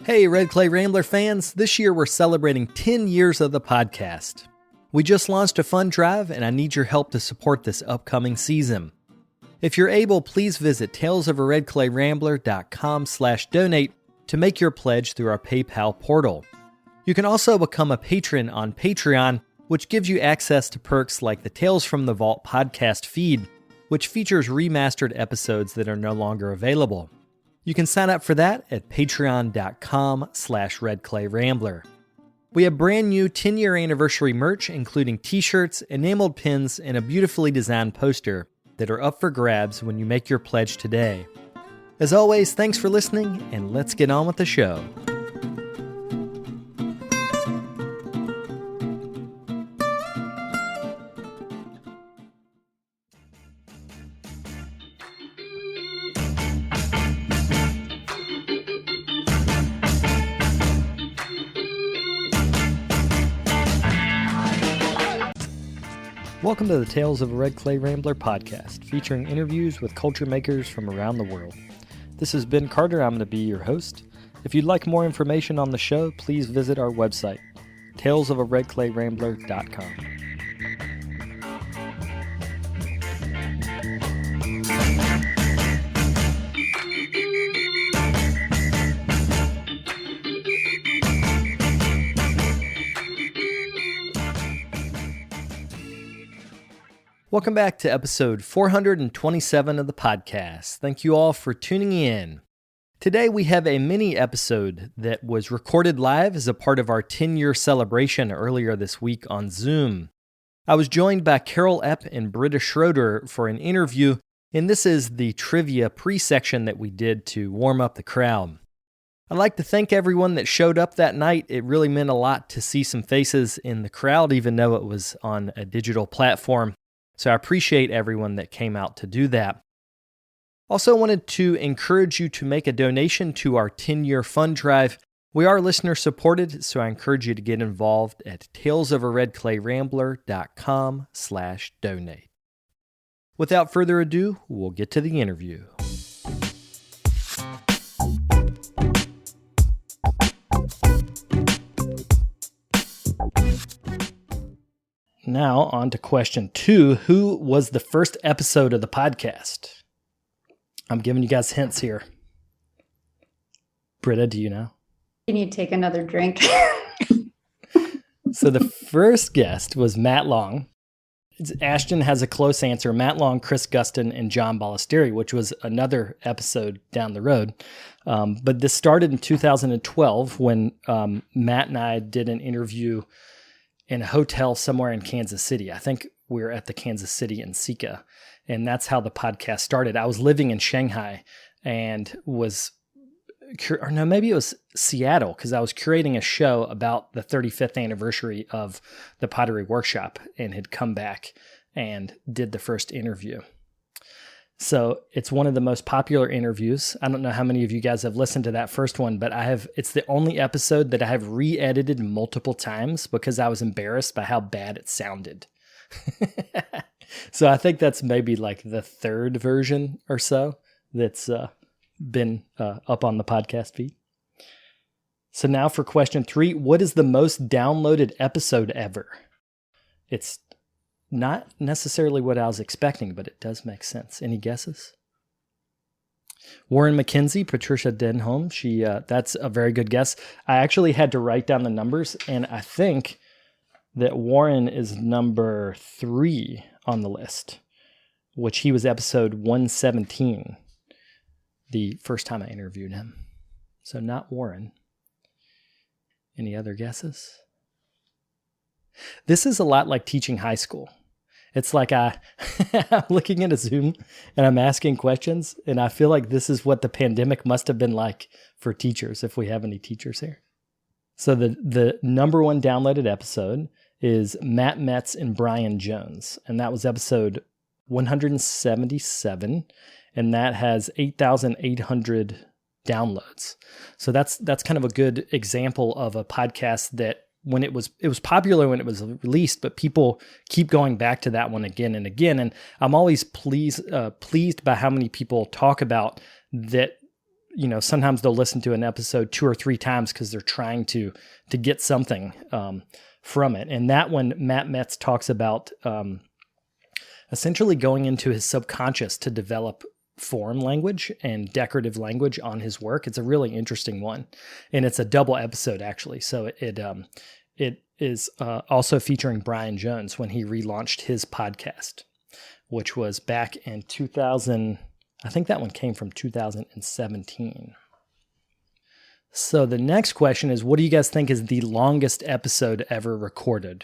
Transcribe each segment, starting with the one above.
Hey, Red Clay Rambler fans, this year we're celebrating 10 years of the podcast. We just launched a fund drive, and I need your help to support this upcoming season. If you're able, please visit talesofredclayrambler.com/donate to make your pledge through our PayPal portal. You can also become a patron on Patreon, which gives you access to perks like the Tales from the Vault podcast feed, which features remastered episodes that are no longer available. You can sign up for that at patreon.com/redclayrambler. We have brand new 10-year anniversary merch, including t-shirts, enameled pins, and a beautifully designed poster that are up for grabs when you make your pledge today. As always, thanks for listening, and let's get on with the show. Welcome to the Tales of a Red Clay Rambler podcast, featuring interviews with culture makers from around the world. This is Ben Carter. I'm going to be your host. If you'd like more information on the show, please visit our website, talesofaredclayrambler.com. Welcome back to episode 427 of the podcast. Thank you all for tuning in. Today we have a mini episode that was recorded live as a part of our 10-year celebration earlier this week on Zoom. I was joined by Carol Epp and Britta Schroeder for an interview, and this is the trivia pre-section that we did to warm up the crowd. I'd like to thank everyone that showed up that night. It really meant a lot to see some faces in the crowd, even though it was on a digital platform. So I appreciate everyone that came out to do that. Also wanted to encourage you to make a donation to our 10-year fund drive. We are listener supported, so I encourage you to get involved at talesofaredclayrambler.com/donate. Without further ado, we'll get to the interview. Now, on to question 2. Who was the first episode of the podcast? I'm giving you guys hints here. Britta, do you know? Can you take another drink? So the first guest was Matt Long. Ashton has a close answer. Matt Long, Chris Gustin, and John Ballesteri, which was another episode down the road. But this started in 2012 when Matt and I did an interview in a hotel somewhere in Kansas City. I think we were at the Kansas City in Sika, and that's how the podcast started. I was living in Shanghai and maybe it was Seattle, because I was curating a show about the 35th anniversary of the Pottery Workshop and had come back and did the first interview. So it's one of the most popular interviews. I don't know how many of you guys have listened to that first one, but it's the only episode that I have re-edited multiple times because I was embarrassed by how bad it sounded. So I think that's maybe like the third version or so that's been up on the podcast feed. So now for question 3, what is the most downloaded episode ever? It's not necessarily what I was expecting, but it does make sense. Any guesses? Warren McKenzie, Patricia Denholm. That's a very good guess. I actually had to write down the numbers, and I think that Warren is number 3 on the list, which he was episode 117, the first time I interviewed him. So not Warren. Any other guesses? This is a lot like teaching high school. It's like I'm looking at a Zoom and I'm asking questions, and I feel like this is what the pandemic must have been like for teachers, if we have any teachers here. So the number 1 downloaded episode is Matt Metz and Brian Jones, and that was episode 177, and that has 8,800 downloads. So that's kind of a good example of a podcast that when it was popular when it was released, but people keep going back to that one again and again. And I'm always pleased by how many people talk about that sometimes they'll listen to an episode 2 or 3 times because they're trying to get something from it. And that one, Matt Metz talks about essentially going into his subconscious to develop form language and decorative language on his work. It's a really interesting one, and it's a double episode actually. So it is also featuring Brian Jones when he relaunched his podcast, which was back in 2000. I think that one came from 2017. So the next question is, what do you guys think is the longest episode ever recorded?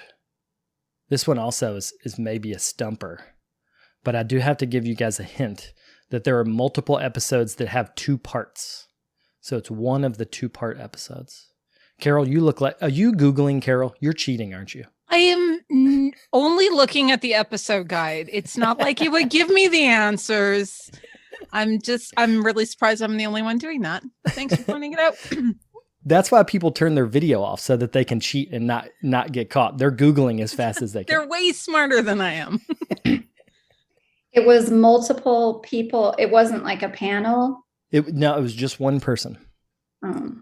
This one also is maybe a stumper, but I do have to give you guys a hint that there are multiple episodes that have 2 parts. So it's one of the 2-part episodes. Carol, you look like, are you Googling, Carol? You're cheating, aren't you? I am only looking at the episode guide. It's not like you would give me the answers. I'm really surprised I'm the only one doing that. Thanks for pointing it out. That's why people turn their video off, so that they can cheat and not get caught. They're Googling as fast as they can. They're way smarter than I am. It was multiple people. It wasn't like a panel. No, it was just one person. Um.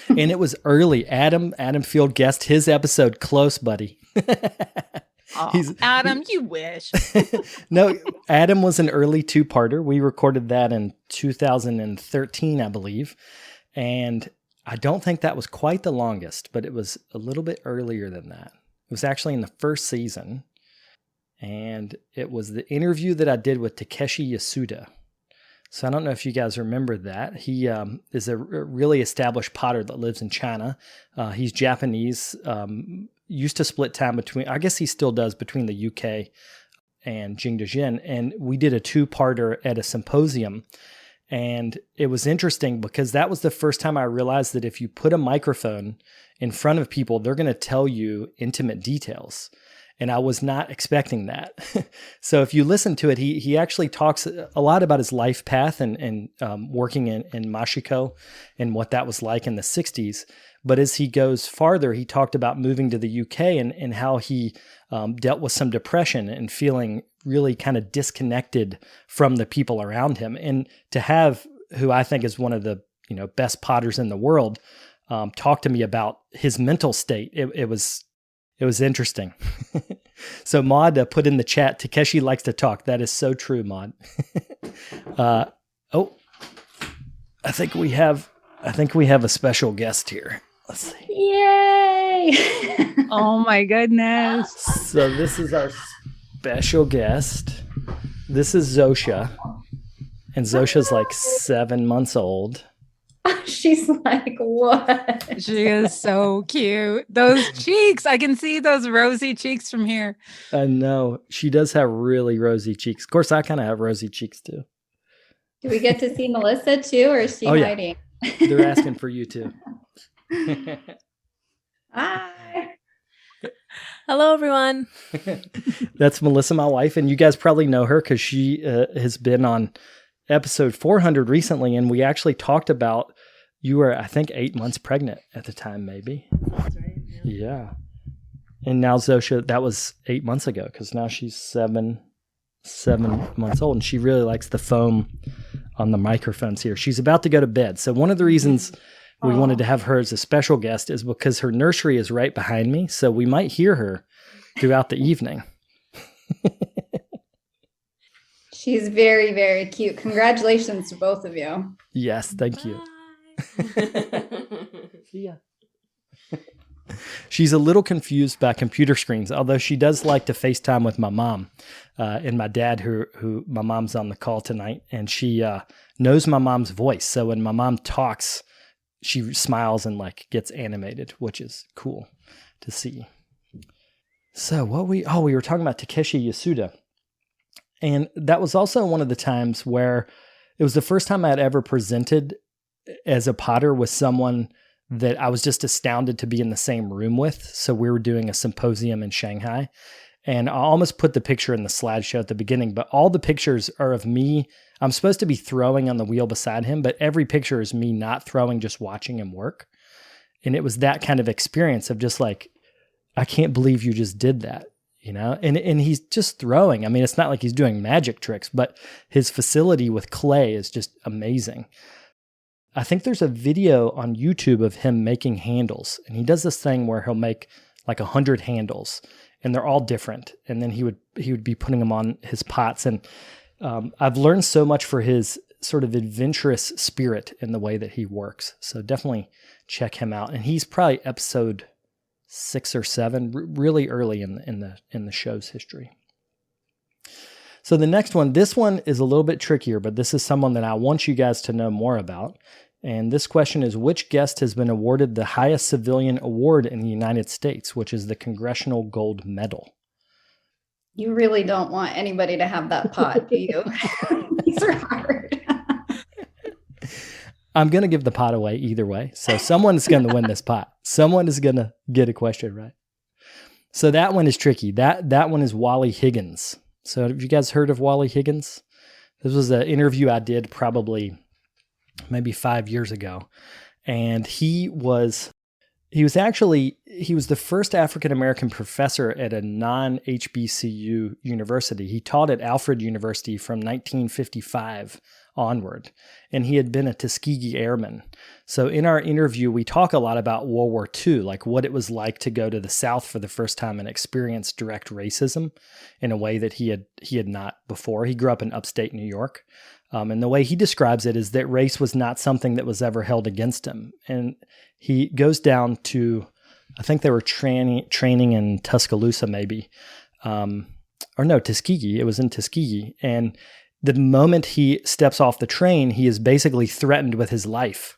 And it was early. Adam Field guessed his episode close, buddy. Oh, Adam, you wish. No, Adam was an early 2-parter. We recorded that in 2013, I believe. And I don't think that was quite the longest, but it was a little bit earlier than that. It was actually in the first season. And it was the interview that I did with Takeshi Yasuda. So I don't know if you guys remember that. He is a really established potter that lives in China. He's Japanese, used to split time between, I guess he still does, between the UK and Jingdezhen. And we did a 2-parter at a symposium. And it was interesting because that was the first time I realized that if you put a microphone in front of people, they're going to tell you intimate details. And I was not expecting that. So if you listen to it, he actually talks a lot about his life path and working in Mashiko and what that was like in the 60s. But as he goes farther, he talked about moving to the UK and how he dealt with some depression and feeling really kind of disconnected from the people around him. And to have who I think is one of the best potters in the world talk to me about his mental state, it was interesting. So Maud put in the chat, Takeshi likes to talk. That is so true, Maud. I think we have a special guest here. Let's see. Yay! Oh my goodness. So this is our special guest. This is Zosha. And Zosha's like 7 months old. She's like, what? She is so cute. Those cheeks. I can see those rosy cheeks from here. I know. She does have really rosy cheeks. Of course, I kind of have rosy cheeks too. Do we get to see Melissa too, or is she hiding? Yeah. They're asking for you too. Hi. Hello, everyone. That's Melissa, my wife, and you guys probably know her because she has been on episode 400 recently, and we actually talked about, you were, I think, 8 months pregnant at the time, maybe. That's right. Yeah. And now Zosha, that was 8 months ago, because now she's seven months old, and she really likes the foam on the microphones here. She's about to go to bed. So one of the reasons we wanted to have her as a special guest is because her nursery is right behind me, so we might hear her throughout the evening. She's very, very cute. Congratulations to both of you. Yes, thank you. Yeah. She's a little confused by computer screens, although she does like to FaceTime with my mom and my dad, who my mom's on the call tonight, and she knows my mom's voice. So when my mom talks, she smiles and like gets animated, which is cool to see. So we were talking about Takeshi Yasuda. And that was also one of the times where it was the first time I had ever presented as a potter with someone that I was just astounded to be in the same room with. So we were doing a symposium in Shanghai, and I almost put the picture in the slideshow at the beginning, but all the pictures are of me. I'm supposed to be throwing on the wheel beside him, but every picture is me not throwing, just watching him work. And it was that kind of experience of just like, I can't believe you just did that. And he's just throwing. I mean, it's not like he's doing magic tricks, but his facility with clay is just amazing. I think there's a video on YouTube of him making handles, and he does this thing where he'll make like 100 handles, and they're all different. And then he would be putting them on his pots. And I've learned so much for his sort of adventurous spirit in the way that he works. So definitely check him out. And he's probably episode 6 or 7, really early in the show's history. So the next one, this one is a little bit trickier, but this is someone that I want you guys to know more about. And this question is, which guest has been awarded the highest civilian award in the United States, which is the Congressional Gold Medal? You really don't want anybody to have that pot, do you? These are hard. I'm going to give the pot away either way. So someone's going to win this pot. Someone is going to get a question right. So that one is tricky. That one is Wally Higgins. So have you guys heard of Wally Higgins? This was an interview I did probably maybe 5 years ago. And he was the first African-American professor at a non-HBCU university. He taught at Alfred University from 1955 onward, and he had been a Tuskegee Airman. So in our interview, we talk a lot about World War II, like what it was like to go to the South for the first time and experience direct racism in a way that he had not before. He grew up in upstate New York. And the way he describes it is that race was not something that was ever held against him. And he goes down to, I think they were training in Tuscaloosa maybe, Tuskegee. It was in Tuskegee. And the moment he steps off the train, he is basically threatened with his life.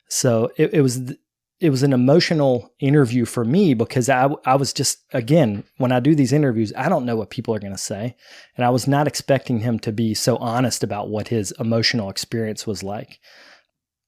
So it was an emotional interview for me because I was just, again, when I do these interviews, I don't know what people are going to say. And I was not expecting him to be so honest about what his emotional experience was like.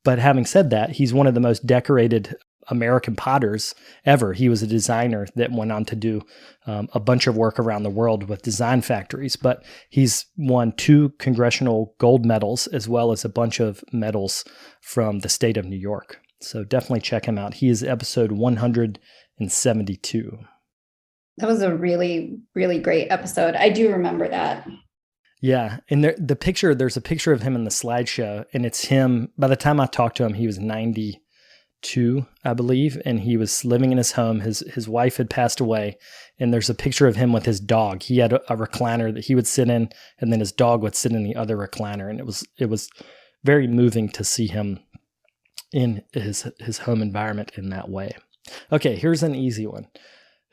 But having said that, he's one of the most decorated American potters ever. He was a designer that went on to do a bunch of work around the world with design factories. But he's won 2 congressional gold medals as well as a bunch of medals from the state of New York. So definitely check him out. He is episode 172. That was a really, really great episode. I do remember that. Yeah. And there's a picture of him in the slideshow, and it's him. By the time I talked to him, he was 92, I believe, and he was living in his home. His wife had passed away, and there's a picture of him with his dog. He had a recliner that he would sit in, and then his dog would sit in the other recliner, and it was very moving to see him in his home environment in that way. Okay, here's an easy one.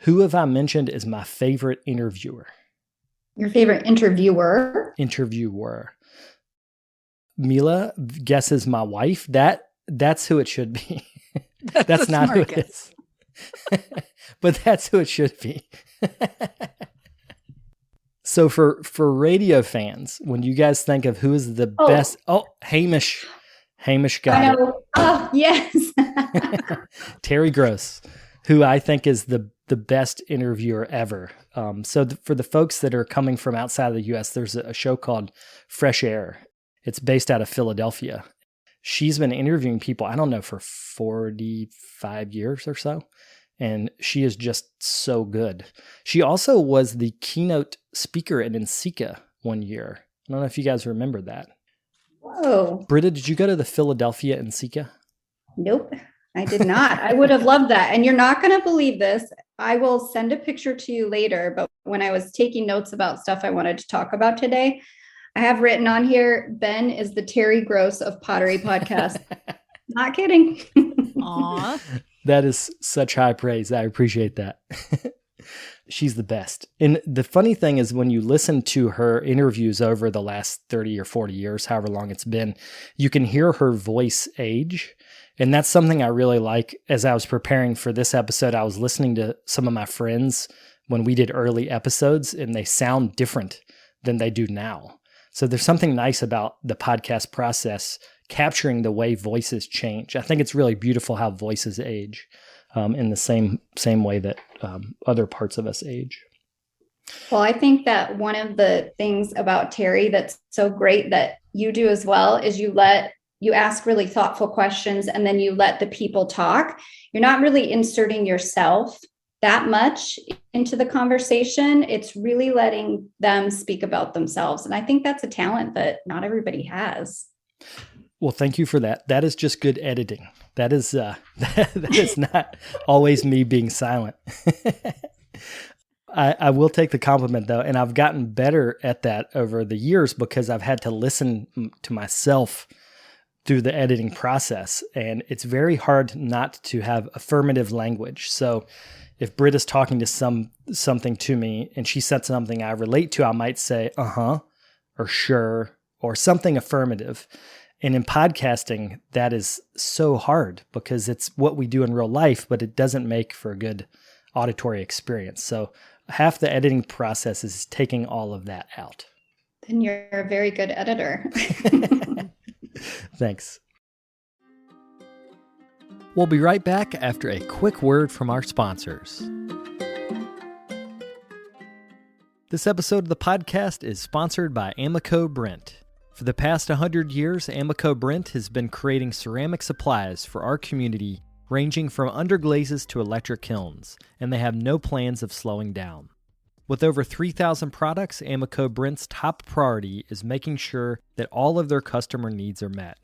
Who have I mentioned is my favorite interviewer? Your favorite interviewer? Interviewer. Mila guesses my wife. That's who it should be. That's not who it is. But that's who it should be. So for radio fans, when you guys think of who is the best, Hamish got it. Oh, yes. Terry Gross, who I think is the best interviewer ever. So for the folks that are coming from outside of the U.S., there's a show called Fresh Air. It's based out of Philadelphia. She's been interviewing people, I don't know, for 45 years or so. And she is just so good. She also was the keynote speaker at NCECA one year. I don't know if you guys remember that. Whoa. Britta, did you go to the Philadelphia NCECA? Nope, I did not. I would have loved that. And you're not going to believe this. I will send a picture to you later. But when I was taking notes about stuff I wanted to talk about today, I have written on here, Ben is the Terry Gross of Pottery Podcast. Not kidding. Aw. That is such high praise. I appreciate that. She's the best. And the funny thing is when you listen to her interviews over the last 30 or 40 years, however long it's been, you can hear her voice age. And that's something I really like. As I was preparing for this episode, I was listening to some of my friends when we did early episodes, and they sound different than they do now. So there's something nice about the podcast process capturing the way voices change. I think it's really beautiful how voices age in the same way that other parts of us age. Well, I think that one of the things about Terry that's so great that you do as well is you ask really thoughtful questions and then you let the people talk. You're not really inserting yourself that much into the conversation. It's really letting them speak about themselves. And I think that's a talent that not everybody has. Well, thank you for that. That is just good editing. That is that is not always me being silent. I will take the compliment though, and I've gotten better at that over the years because I've had to listen to myself through the editing process, and it's very hard not to have affirmative language. So if Britt is talking to something to me and she said something I relate to, I might say uh-huh or sure or something affirmative. And in podcasting, that is so hard because it's what we do in real life, but it doesn't make for a good auditory experience. So half the editing process is taking all of that out. Then you're a very good editor. Thanks. We'll be right back after a quick word from our sponsors. This episode of the podcast is sponsored by Amico Brent. For the past 100 years, Amico Brent has been creating ceramic supplies for our community, ranging from underglazes to electric kilns, and they have no plans of slowing down. With over 3,000 products, Amico Brent's top priority is making sure that all of their customer needs are met.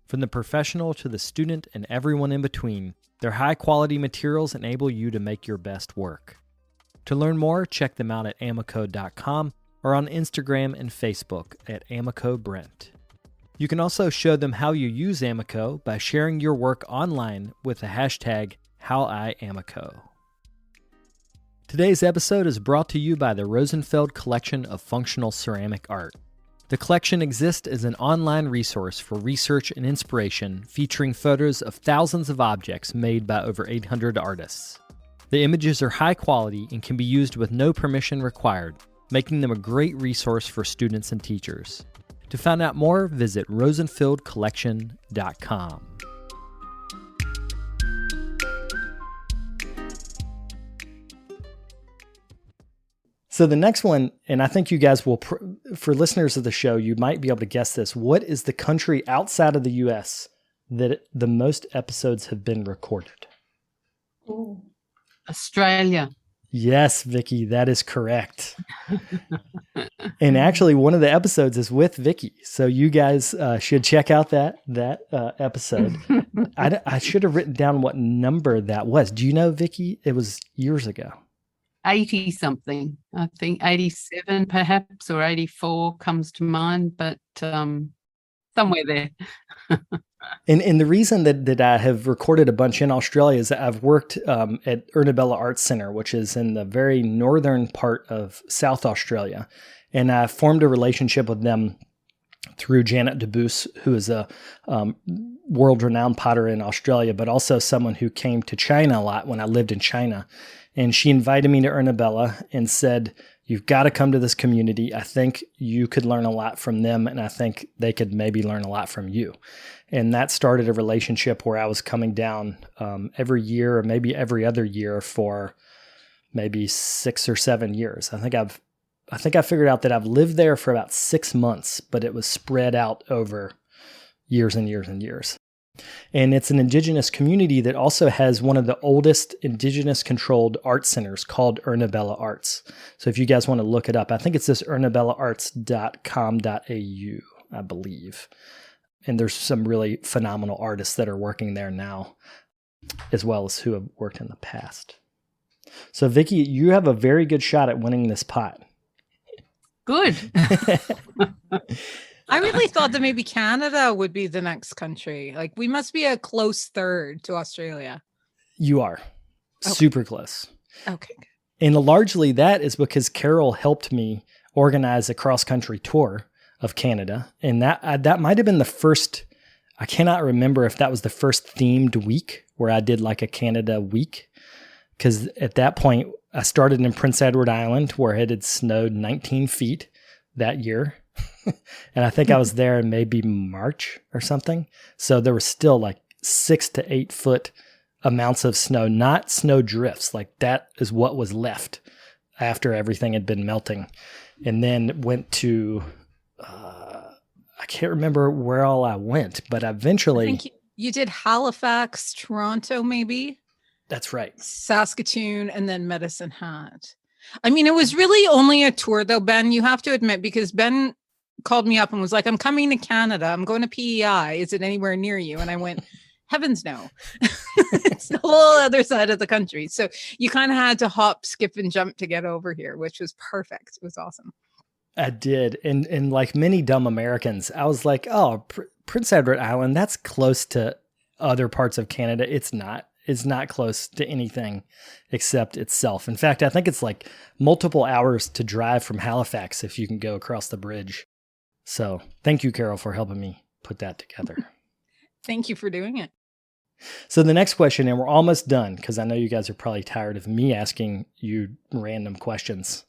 From the professional to the student and everyone in between, their high-quality materials enable you to make your best work. To learn more, check them out at amico.com or on Instagram and Facebook at Amico Brent. You can also show them how you use Amico by sharing your work online with the hashtag HowIAmico. Today's episode is brought to you by the Rosenfeld Collection of Functional Ceramic Art. The collection exists as an online resource for research and inspiration, featuring photos of thousands of objects made by over 800 artists. The images are high quality and can be used with no permission required, making them a great resource for students and teachers. To find out more, visit rosenfeldcollection.com. So the next one, and I think you guys will, for listeners of the show, you might be able to guess this. What is the country outside of the U.S. that the most episodes have been recorded? Ooh. Australia. Yes, Vicky, that is correct. And actually, one of the episodes is with Vicky, so you guys should check out that episode. I should have written down what number that was. Do you know, Vicky? It was years ago. 80 something, I think 87 perhaps, or 84 comes to mind, but somewhere there. And the reason that I have recorded a bunch in Australia is that I've worked at Ernabella Arts Centre, which is in the very northern part of South Australia. And I formed a relationship with them through Janet DeBoos, who is a world-renowned potter in Australia, but also someone who came to China a lot when I lived in China. And she invited me to Ernabella and said, "You've got to come to this community. I think you could learn a lot from them, and I think they could maybe learn a lot from you." And that started a relationship where I was coming down every year or maybe every other year for maybe 6 or 7 years. I think I figured out that I've lived there for about 6 months, but it was spread out over years and years and years. And it's an indigenous community that also has one of the oldest indigenous-controlled art centers called Ernabella Arts. So if you guys want to look it up, I think it's this ernabellaarts.com.au, I believe. And there's some really phenomenal artists that are working there now, as well as who have worked in the past. So Vicky, you have a very good shot at winning this pot. Good. I really thought that maybe Canada would be the next country. Like, we must be a close third to Australia. You are. Okay. Super close. Okay. And largely that is because Carol helped me organize a cross-country tour of Canada. And that might have been the first, I cannot remember if that was the first themed week where I did like a Canada week. Because at that point, I started in Prince Edward Island where it had snowed 19 feet that year. And I think I was there in maybe March or something. So there was still like 6 to 8 foot amounts of snow, not snow drifts. Like that is what was left after everything had been melting. And then went to, I can't remember where all I went, but eventually. I think you did Halifax, Toronto, maybe. That's right. Saskatoon, and then Medicine Hat. I mean, it was really only a tour though, Ben, you have to admit, because Ben called me up and was like, I'm coming to Canada. I'm going to PEI. Is it anywhere near you? And I went, heavens no. It's the whole other side of the country. So you kind of had to hop, skip, and jump to get over here, which was perfect. It was awesome. I did. And like many dumb Americans, I was like, oh, Prince Edward Island, that's close to other parts of Canada. It's not. It's not close to anything except itself. In fact, I think it's like multiple hours to drive from Halifax if you can go across the bridge. So thank you, Carol, for helping me put that together. Thank you for doing it. So the next question, and we're almost done because I know you guys are probably tired of me asking you random questions.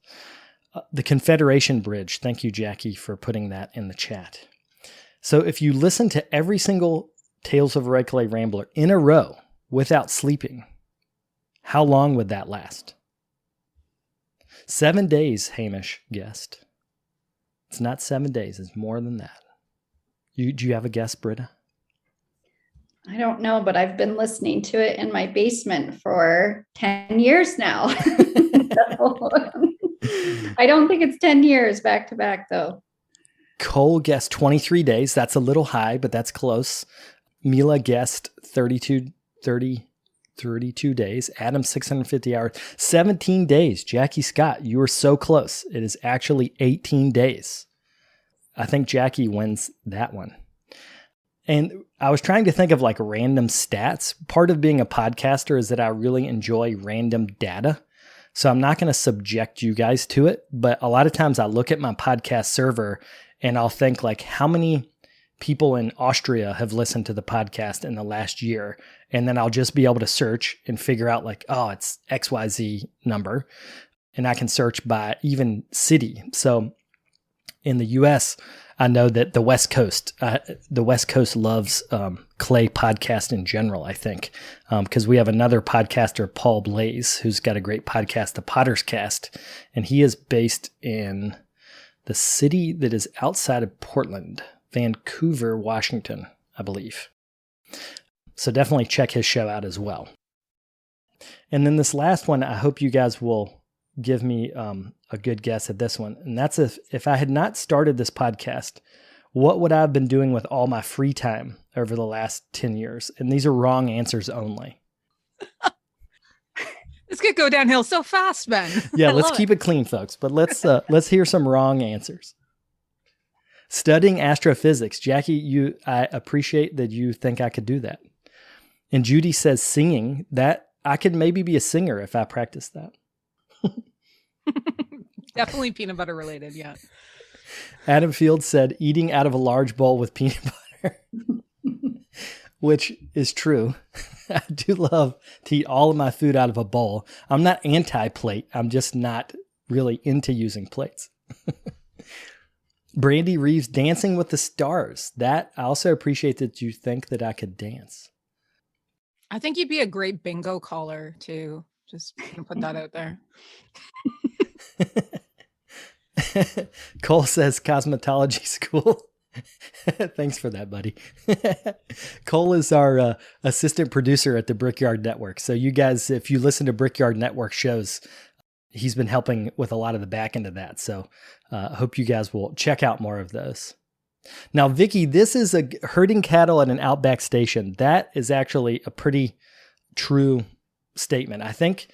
The Confederation Bridge. Thank you, Jackie, for putting that in the chat. So if you listen to every single Tales of a Red Clay Rambler in a row without sleeping, how long would that last? 7 days, Hamish guessed. It's not 7 days. It's more than that. Do you have a guess, Britta? I don't know, but I've been listening to it in my basement for 10 years now. I don't think it's 10 years back to back, though. Cole guessed 23 days. That's a little high, but that's close. Mila guessed 32 days. Adam, 650 hours. 17 days. Jackie Scott, you were so close. It is actually 18 days. I think Jackie wins that one. And I was trying to think of like random stats. Part of being a podcaster is that I really enjoy random data. So I'm not going to subject you guys to it. But a lot of times I look at my podcast server and I'll think like, how many people in Austria have listened to the podcast in the last year? And then I'll just be able to search and figure out like, oh, it's XYZ number. And I can search by even city. So in the US, I know that the West Coast loves Clay podcast in general, I think, because we have another podcaster, Paul Blaze, who's got a great podcast, The Potter's Cast, and he is based in the city that is outside of Portland, Vancouver, Washington, I believe. So definitely check his show out as well. And then this last one, I hope you guys will give me a good guess at this one. And that's if I had not started this podcast, what would I have been doing with all my free time over the last 10 years? And these are wrong answers only. This could go downhill so fast, Ben. Yeah, let's keep it clean, folks. But let's hear some wrong answers. Studying astrophysics. Jackie, I appreciate that you think I could do that. And Judy says singing. That I could maybe be a singer if I practiced that. Definitely peanut butter related, yeah. Adam Field said eating out of a large bowl with peanut butter, which is true. I do love to eat all of my food out of a bowl. I'm not anti-plate. I'm just not really into using plates. Brandy Reeves, Dancing with the Stars. That I also appreciate that you think that I could dance. I think you'd be a great bingo caller too. Just gonna put that out there. Cole says cosmetology school. Thanks for that, buddy. Cole is our assistant producer at the Brickyard Network. So you guys, if you listen to Brickyard Network shows, he's been helping with a lot of the back end of that. So I hope you guys will check out more of those. Now, Vicky, this is a herding cattle at an Outback station. That is actually a pretty true statement. I think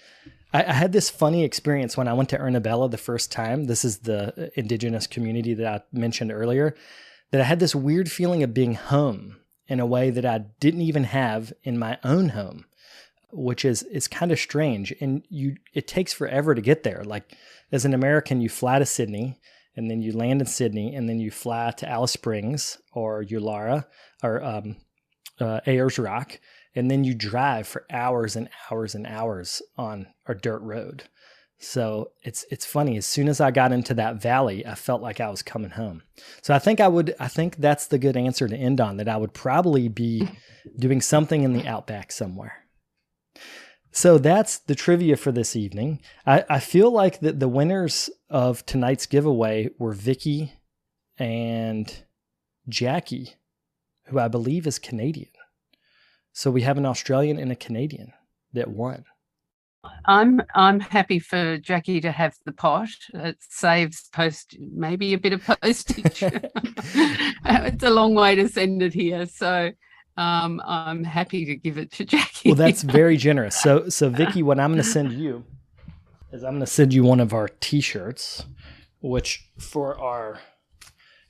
I had this funny experience when I went to Ernabella the first time. This is the indigenous community that I mentioned earlier, that I had this weird feeling of being home in a way that I didn't even have in my own home, which is kind of strange. And it takes forever to get there. Like as an American, you fly to Sydney and then you land in Sydney and then you fly to Alice Springs or Ulara or Ayers Rock. And then you drive for hours and hours and hours on a dirt road. So it's funny. As soon as I got into that valley, I felt like I was coming home. So I think that's the good answer to end on, that I would probably be doing something in the Outback somewhere. So that's the trivia for this evening. I feel like that the winners of tonight's giveaway were Vicky and Jackie, who I believe is Canadian. So we have an Australian and a Canadian that won. I'm happy for Jackie to have the pot. It saves maybe a bit of postage. It's a long way to send it here, so I'm happy to give it to Jackie. Well, that's very generous. So Vicky, what I'm going to send you is I'm going to send you one of our T-shirts, which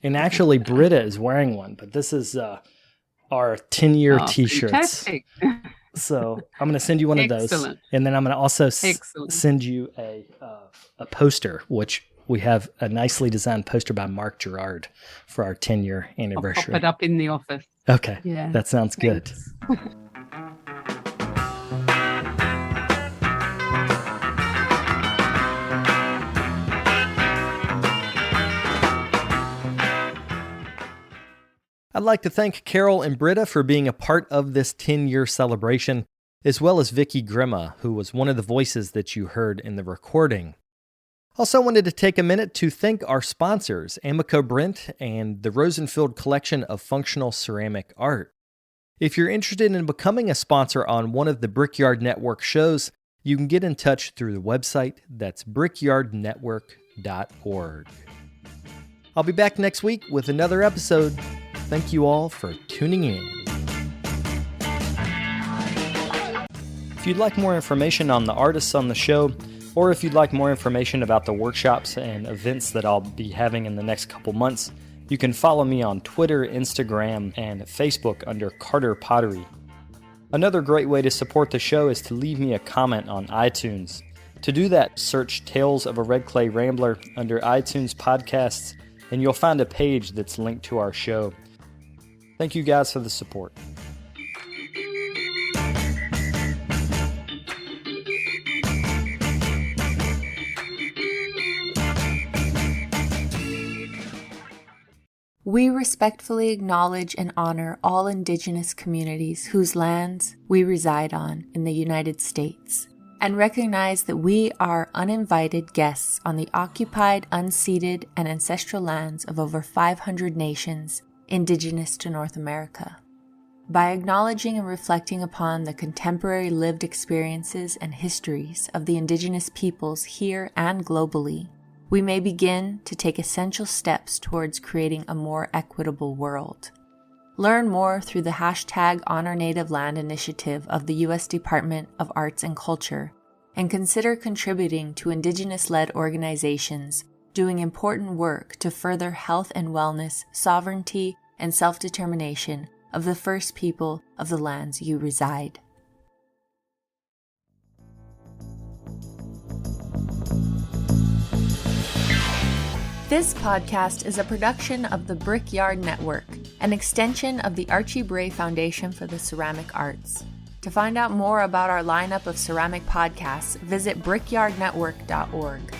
and actually Britta is wearing one, but this is our 10-year T-shirts. Fantastic. So I'm going to send you one of those, and then I'm going to also send you a poster, which we have a nicely designed poster by Mark Gerard for our 10-year anniversary. I'll pop it up in the office. Okay, yeah, that sounds good. I'd like to thank Carol and Britta for being a part of this 10-year celebration, as well as Vicky Grima, who was one of the voices that you heard in the recording. Also wanted to take a minute to thank our sponsors, Amico Brent and the Rosenfeld Collection of Functional Ceramic Art. If you're interested in becoming a sponsor on one of the Brickyard Network shows, you can get in touch through the website. That's brickyardnetwork.org. I'll be back next week with another episode. Thank you all for tuning in. If you'd like more information on the artists on the show, or if you'd like more information about the workshops and events that I'll be having in the next couple months, you can follow me on Twitter, Instagram, and Facebook under Carter Pottery. Another great way to support the show is to leave me a comment on iTunes. To do that, search Tales of a Red Clay Rambler under iTunes Podcasts, and you'll find a page that's linked to our show. Thank you guys for the support. We respectfully acknowledge and honor all Indigenous communities whose lands we reside on in the United States, and recognize that we are uninvited guests on the occupied, unceded, and ancestral lands of over 500 nations indigenous to North America. By acknowledging and reflecting upon the contemporary lived experiences and histories of the Indigenous peoples here and globally, we may begin to take essential steps towards creating a more equitable world. Learn more through the hashtag Honor Native Land initiative of the U.S. Department of Arts and Culture, and consider contributing to Indigenous-led organizations doing important work to further health and wellness, sovereignty, and self-determination of the first people of the lands you reside. This podcast is a production of the Brickyard Network, an extension of the Archie Bray Foundation for the Ceramic Arts. To find out more about our lineup of ceramic podcasts, visit brickyardnetwork.org.